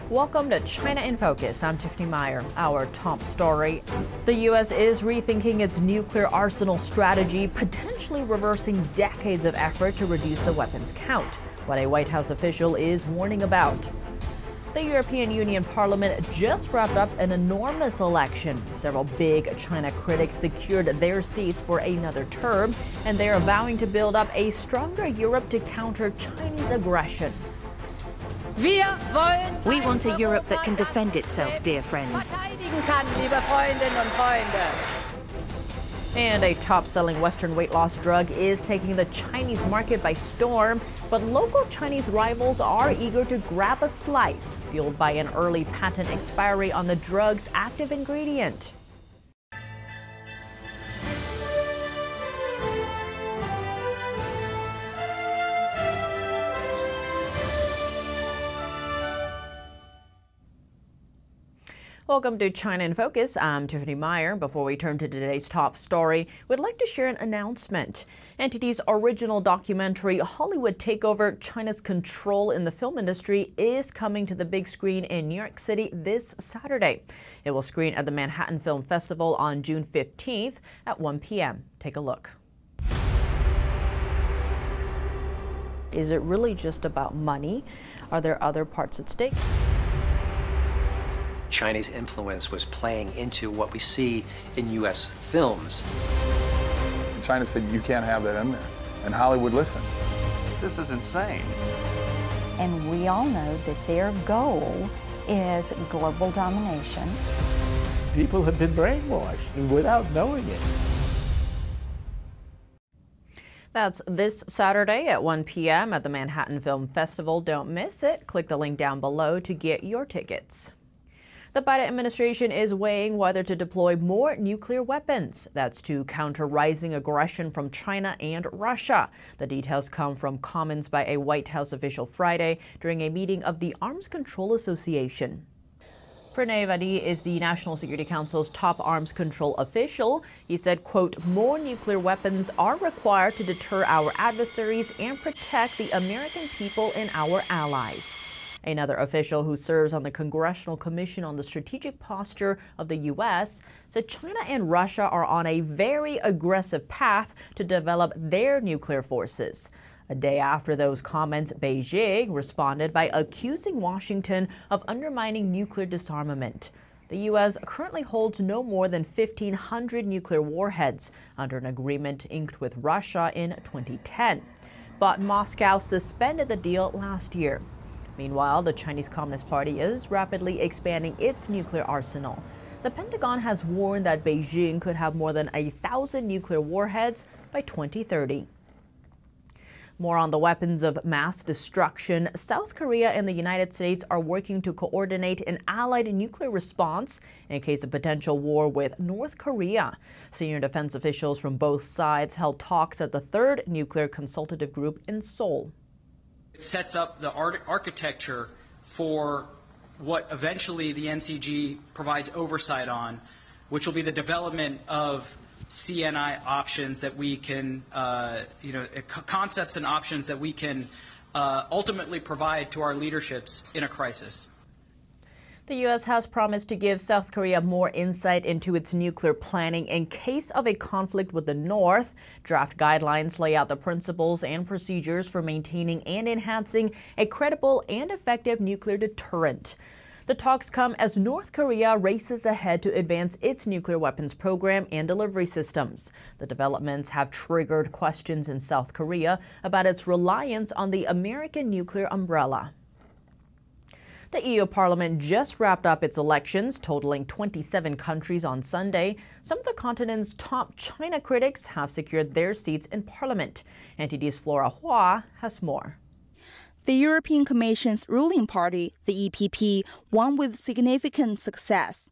Welcome to China in Focus. I'm Tiffany Meyer. Our top story. The U.S. is rethinking its nuclear arsenal strategy, potentially reversing decades of effort to reduce the weapons count. What a White House official is warning about. The European Union Parliament just wrapped up an enormous election. Several big China critics secured their seats for another term, and they are vowing to build up a stronger Europe to counter Chinese aggression. We want a Europe that can defend itself, dear friends. And a top-selling Western weight loss drug is taking the Chinese market by storm, but local Chinese rivals are eager to grab a slice, fueled by an early patent expiry on the drug's active ingredient. Welcome to China in Focus. I'm Tiffany Meyer. Before we turn to today's top story, we'd like to share an announcement. NTD's original documentary, Hollywood Takeover: China's Control in the Film Industry, is coming to the big screen in New York City this Saturday. It will screen at the Manhattan Film Festival on June 15th at 1 p.m. Take a look. Is it really just about money? Are there other parts at stake? Chinese influence was playing into what we see in U.S. films. China said, you can't have that in there. And Hollywood listened. This is insane. And we all know that their goal is global domination. People have been brainwashed without knowing it. That's this Saturday at 1 p.m. at the Manhattan Film Festival. Don't miss it. Click the link down below to get your tickets. The Biden administration is weighing whether to deploy more nuclear weapons. That's to counter rising aggression from China and Russia. The details come from comments by a White House official Friday during a meeting of the Arms Control Association. Pranay Vadi is the National Security Council's top arms control official. He said, quote, more nuclear weapons are required to deter our adversaries and protect the American people and our allies. Another official who serves on the Congressional Commission on the Strategic Posture of the U.S. said China and Russia are on a very aggressive path to develop their nuclear forces. A day after those comments, Beijing responded by accusing Washington of undermining nuclear disarmament. The U.S. currently holds no more than 1,500 nuclear warheads under an agreement inked with Russia in 2010. But Moscow suspended the deal last year. Meanwhile, the Chinese Communist Party is rapidly expanding its nuclear arsenal. The Pentagon has warned that Beijing could have more than 1,000 nuclear warheads by 2030. More on the weapons of mass destruction. South Korea and the United States are working to coordinate an allied nuclear response in case of potential war with North Korea. Senior defense officials from both sides held talks at the Third Nuclear Consultative Group in Seoul. It sets up the architecture for what eventually the NCG provides oversight on, which will be the development of CNI options that we can, concepts and options that we can ultimately provide to our leaderships in a crisis. The U.S. has promised to give South Korea more insight into its nuclear planning in case of a conflict with the North. Draft guidelines lay out the principles and procedures for maintaining and enhancing a credible and effective nuclear deterrent. The talks come as North Korea races ahead to advance its nuclear weapons program and delivery systems. The developments have triggered questions in South Korea about its reliance on the American nuclear umbrella. The EU Parliament just wrapped up its elections, totaling 27 countries on Sunday. Some of the continent's top China critics have secured their seats in Parliament. NTD's Flora Hua has more. The European Commission's ruling party, the EPP, won with significant success.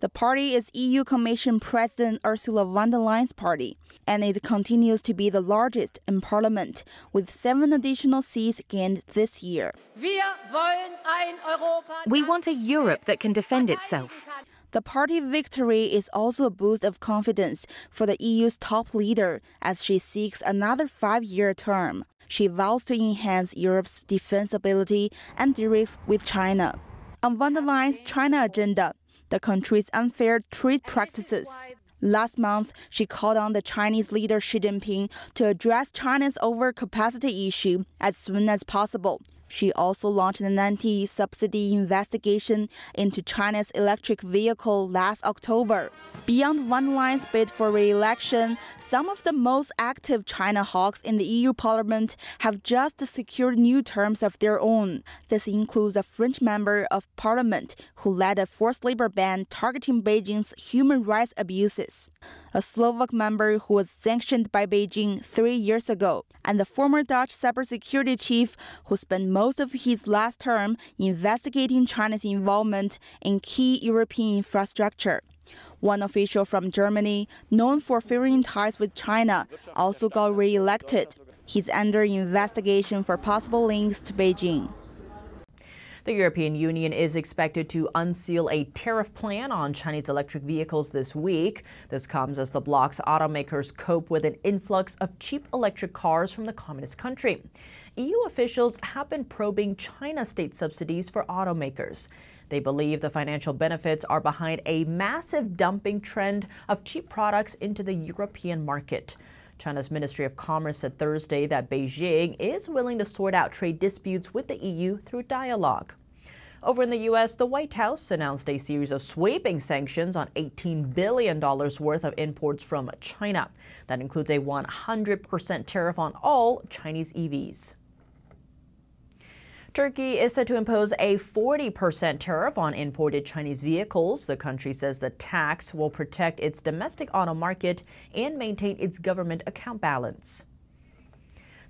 The party is EU Commission President Ursula von der Leyen's party, and it continues to be the largest in Parliament, with 7 additional seats gained this year. We want a Europe that can defend itself. The party victory is also a boost of confidence for the EU's top leader as she seeks another 5-year term. She vows to enhance Europe's defense ability and de-risk with China. on von der Leyen's China agenda, the country's unfair trade practices. Last month, she called on the Chinese leader Xi Jinping to address China's overcapacity issue as soon as possible. She also launched an anti-subsidy investigation into China's electric vehicle last October. Beyond von der Leyen's bid for re-election, some of the most active China hawks in the EU Parliament have just secured new terms of their own. This includes a French member of Parliament who led a forced labor ban targeting Beijing's human rights abuses, a Slovak member who was sanctioned by Beijing 3 years ago, and the former Dutch cybersecurity chief who spent most of his last term investigating China's involvement in key European infrastructure. One official from Germany, known for fearing ties with China, also got re-elected. He's under investigation for possible links to Beijing. The European Union is expected to unseal a tariff plan on Chinese electric vehicles this week. This comes as the bloc's automakers cope with an influx of cheap electric cars from the communist country. EU officials have been probing China's state subsidies for automakers. They believe the financial benefits are behind a massive dumping trend of cheap products into the European market. China's Ministry of Commerce said Thursday that Beijing is willing to sort out trade disputes with the EU through dialogue. Over in the U.S., the White House announced a series of sweeping sanctions on $18 billion worth of imports from China. That includes a 100% tariff on all Chinese EVs. Turkey is set to impose a 40% tariff on imported Chinese vehicles. The country says the tax will protect its domestic auto market and maintain its government account balance.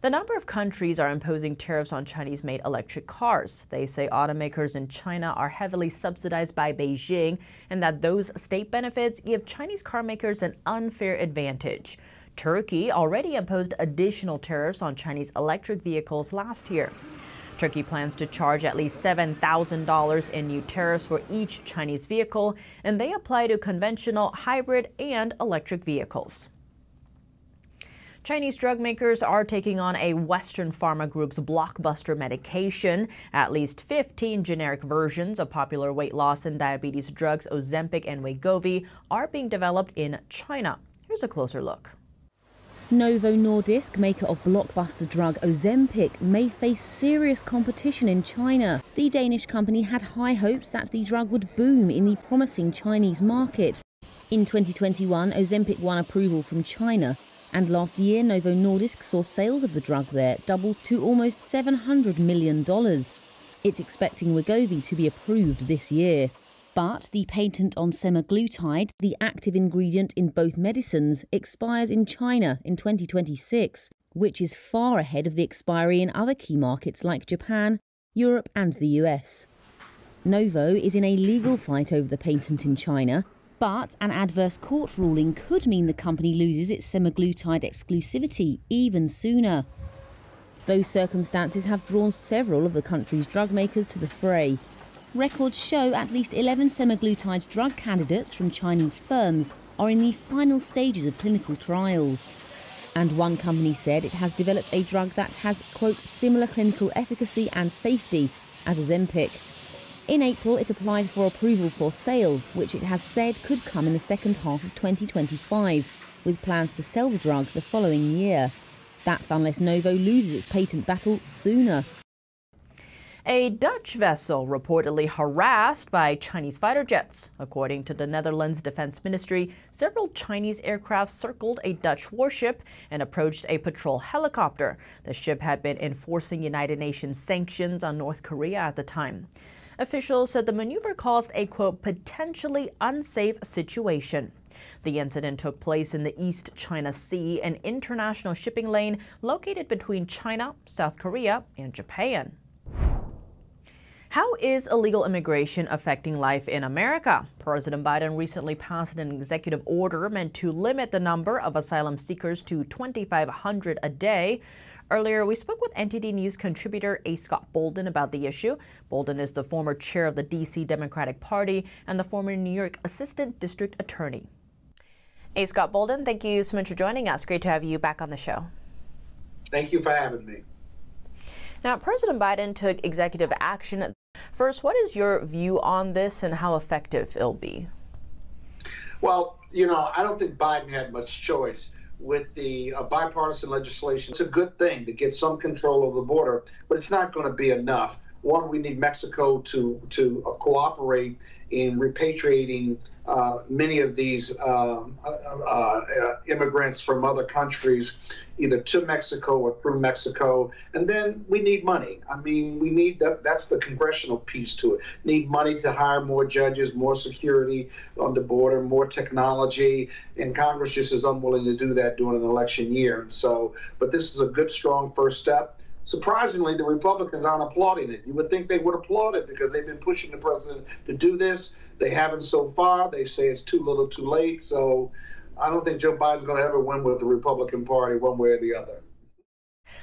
The number of countries are imposing tariffs on Chinese-made electric cars. They say automakers in China are heavily subsidized by Beijing and that those state benefits give Chinese car makers an unfair advantage. Turkey already imposed additional tariffs on Chinese electric vehicles last year. Turkey plans to charge at least $7,000 in new tariffs for each Chinese vehicle, and they apply to conventional, hybrid, and electric vehicles. Chinese drug makers are taking on a Western pharma group's blockbuster medication. At least 15 generic versions of popular weight loss and diabetes drugs Ozempic and Wegovy are being developed in China. Here's a closer look. Novo Nordisk, maker of blockbuster drug Ozempic, may face serious competition in China. The Danish company had high hopes that the drug would boom in the promising Chinese market. In 2021, Ozempic won approval from China, and last year Novo Nordisk saw sales of the drug there double to almost $700 million. It's expecting Wegovy to be approved this year. But the patent on semaglutide, the active ingredient in both medicines, expires in China in 2026, which is far ahead of the expiry in other key markets like Japan, Europe and the US. Novo is in a legal fight over the patent in China, but an adverse court ruling could mean the company loses its semaglutide exclusivity even sooner. Those circumstances have drawn several of the country's drug makers to the fray. Records show at least 11 semaglutide drug candidates from Chinese firms are in the final stages of clinical trials. And one company said it has developed a drug that has, quote, similar clinical efficacy and safety as Ozempic. In April, it applied for approval for sale, which it has said could come in the second half of 2025, with plans to sell the drug the following year. That's unless Novo loses its patent battle sooner. A Dutch vessel reportedly harassed by Chinese fighter jets. According to the Netherlands Defense Ministry, several Chinese aircraft circled a Dutch warship and approached a patrol helicopter. The ship had been enforcing United Nations sanctions on North Korea at the time. Officials said the maneuver caused a, quote, potentially unsafe situation. The incident took place in the East China Sea, an international shipping lane located between China, South Korea, and Japan. How is illegal immigration affecting life in America? President Biden recently passed an executive order meant to limit the number of asylum seekers to 2,500 a day. Earlier, we spoke with NTD News contributor A. Scott Bolden about the issue. Bolden is the former chair of the D.C. Democratic Party and the former New York Assistant District Attorney. A. Scott Bolden, thank you so much for joining us. Great to have you back on the show. Thank you for having me. Now, President Biden took executive action. First, what is your view on this and how effective it'll be? Well, you know, I don't think Biden had much choice with the bipartisan legislation. It's a good thing to get some control over the border, but it's not going to be enough. One, we need Mexico to cooperate in repatriating many of these immigrants from other countries, either to Mexico or through Mexico. And then we need money. I mean, we need that's the congressional piece to it. Need money to hire more judges, more security on the border, more technology. And Congress just is unwilling to do that during an election year. And so, but this is a good, strong first step. Surprisingly, the Republicans aren't applauding it. You would think they would applaud it because they've been pushing the president to do this. They haven't so far. They say it's too little too late. So I don't think Joe Biden's going to ever win with the Republican Party one way or the other.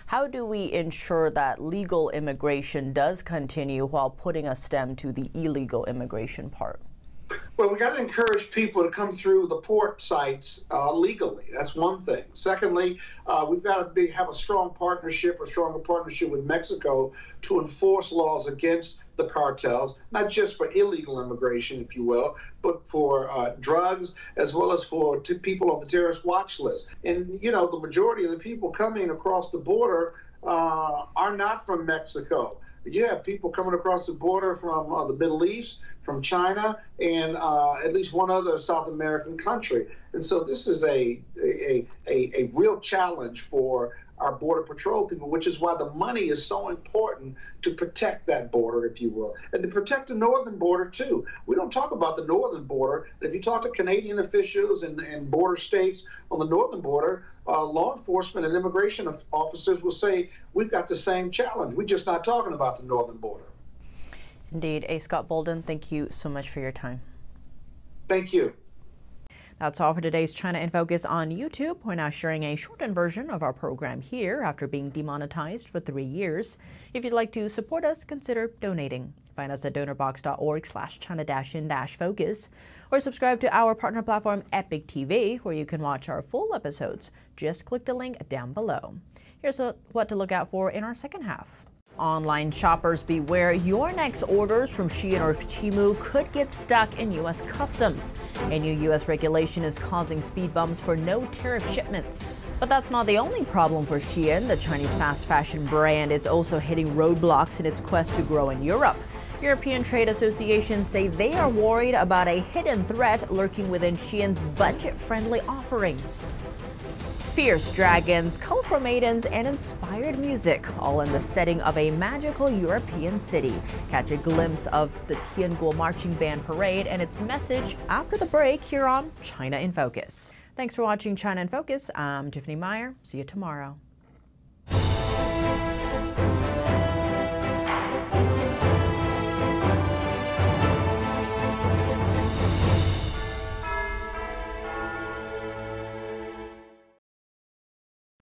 How do we ensure that legal immigration does continue while putting a stem to the illegal immigration part? Well, we got to encourage people to come through the port sites legally. That's one thing. Secondly, we've got to have a strong partnership, a stronger partnership with Mexico to enforce laws against the cartels, not just for illegal immigration, if you will, but for drugs, as well as for people on the terrorist watch list. And, you know, the majority of the people coming across the border are not from Mexico. You have people coming across the border from the Middle East, from China, and at least one other South American country. And so this is a real challenge for our Border Patrol people, which is why the money is so important to protect that border, if you will, and to protect the northern border, too. We don't talk about the northern border. If you talk to Canadian officials and border states on the northern border, law enforcement and immigration officers will say, we've got the same challenge. We're just not talking about the northern border. Indeed. A. Scott Bolden, thank you so much for your time. Thank you. That's all for today's China in Focus on YouTube. We're now sharing a shortened version of our program here after being demonetized for 3 years. If you'd like to support us, consider donating. Find us at donorbox.org/China-in-focus or subscribe to our partner platform Epic TV, where you can watch our full episodes. Just click the link down below. Here's what to look out for in our second half. Online shoppers beware, your next orders from Shein or Temu could get stuck in U.S. customs. A new U.S. regulation is causing speed bumps for no tariff shipments. But that's not the only problem for Shein. The Chinese fast fashion brand is also hitting roadblocks in its quest to grow in Europe. European trade associations say they are worried about a hidden threat lurking within Shein's budget-friendly offerings. Fierce dragons, colorful maidens, and inspired music, all in the setting of a magical European city. Catch a glimpse of the Tianguo Marching Band Parade and its message after the break here on China in Focus. Thanks for watching China in Focus. I'm Tiffany Meyer. See you tomorrow.